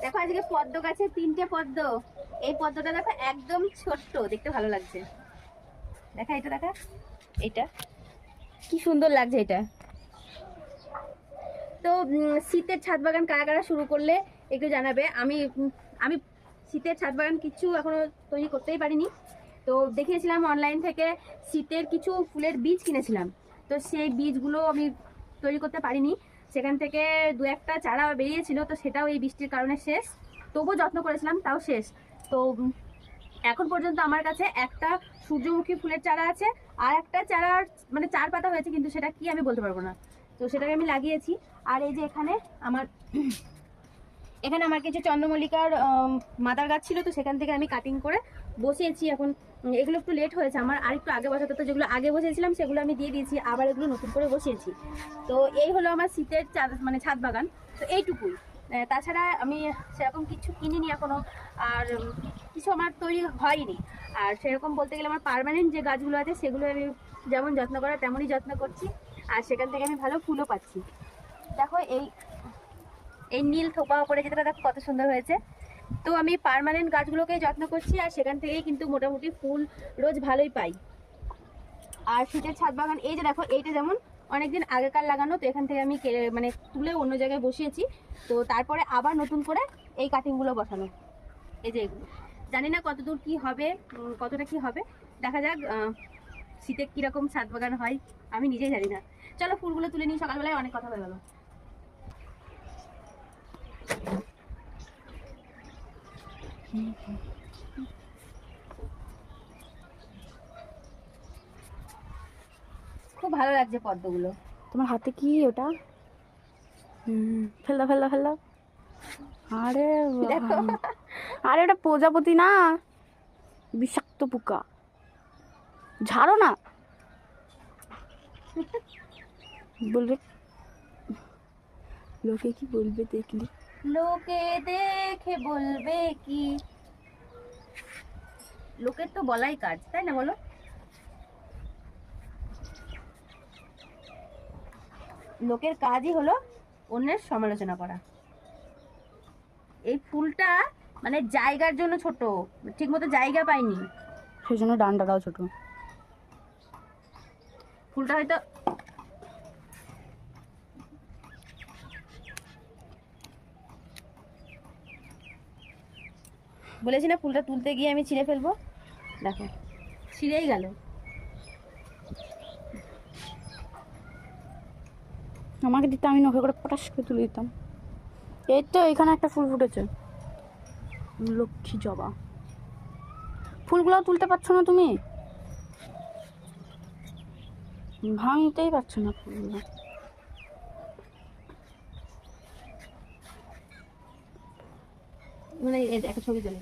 দেখো আজকে পদ্ম গাছে 3টে পদ্ম। এই পদ্মটা দেখো একদম ছোট্ট, দেখতে ভালো লাগছে। দেখা এটা, দেখা এটা কি সুন্দর লাগছে এটা। তো শীতের ছাদ বাগান কারা কারা শুরু করলে একটু জানাবে। আমি শীতের ছাদ বাগান কিছু এখনো তৈরি করতেই পারিনি। তো দেখিয়েছিলাম অনলাইন থেকে শীতের কিছু ফুলের বীজ কিনেছিলাম, তো সেই বীজগুলো আমি তৈরি করতে পারিনি। সেখান থেকে 2-1টা চারা বেরিয়েছিল, তো সেটাও এই বৃষ্টির কারণে শেষ। তবুও যত্ন করেছিলাম, তাও শেষ। তো এখন পর্যন্ত আমার কাছে একটা সূর্যমুখী ফুলের চারা আছে, আর একটা চারার মানে 4 পাতা হয়েছে, কিন্তু সেটা কি আমি বলতে পারবো না। তো সেটাকে আমি লাগিয়েছি। আর এই যে এখানে আমার কিছু চন্দ্রমল্লিকার মাদার গাছ ছিল, তো সেখান থেকে আমি কাটিং করে বসিয়েছি। এখন এগুলো একটু লেট হয়েছে আমার, আর একটু আগে বসাতে, তো যেগুলো আগে বসিয়েছিলাম সেগুলো আমি দিয়ে দিয়েছি, আবার এগুলো নতুন করে বসিয়েছি। তো এই হলো আমার শীতের মানে ছাদ বাগান। তো এইটুকুই, তাছাড়া আমি সেরকম কিছু কিনিনি এখনো, আর কিছু আমার তৈরি হয়নি। আর সেরকম বলতে গেলে আমার পার্মানেন্ট যে গাছগুলো আছে সেগুলো আমি যেমন যত্ন করার তেমনই যত্ন করছি, আর সেখান থেকে আমি ভালো ফুলও পাচ্ছি। দেখো এই নীল থোপা করে যেটা দেখো কত সুন্দর হয়েছে। তো আমি পার্মানেন্ট গাছগুলোকে যত্ন করছি, আর সেখান থেকেই কিন্তু মোটামুটি ফুল রোজ ভালোই পাই। আর শীতের ছাদ বাগান এই যে দেখো, এইটা যেমন অনেকদিন আগেকার লাগানো, তো এখান থেকে আমি মানে তুলে অন্য জায়গায় বসিয়েছি। তো তারপরে আবার নতুন করে এই কাটিংগুলো বসানো, এই যে এগুলো। জানি না কতদূর কি হবে, কতটা কি হবে, দেখা যাক শীতে কিরকম ছাদ বাগান হয়, আমি নিজেই জানি না। চলো ফুলগুলো তুলে নিই, সকালবেলায় অনেক কথা হয়ে গেল। খুব ভালো লাগছে পদ্মগুলো। তোমার হাতে কি ওটা? ফেল দাও, ফেল দাও, ফেল দাও। আরে দেখো, আরে ওটা প্রজাপতি না, বিষাক্ত পোকা। ঝাড়ো না, বলবে লোকে কি বলবে দেখলি। লোকে দেখে বলবে কি, লোকের তো বলাই কাজ, তাই না বলো? লোকের কাজই হলো অন্যের সমালোচনা করা। এই ফুলটা মানে জায়গার জন্য ছোট, ঠিক মতো জায়গা পাইনি, সেই জন্য ডান্ডাটাও ছোট। ফুলটা হয়তো বলেছি না ফুলটা তুলতে গিয়ে আমি ছিঁড়ে ফেলবো, দেখো ছিঁড়েই গেল। আমাকে দিতে, আমি নখে করে পটাশ করে তুলে দিতাম। এই তো এখানে একটা ফুল ফুটেছে, লক্ষ্মী জবা। ফুলগুলো তুলতে পারছো না তুমি, ভাঙতেই পারছো না ফুলগুলো। মানে একটা ছবি তুলে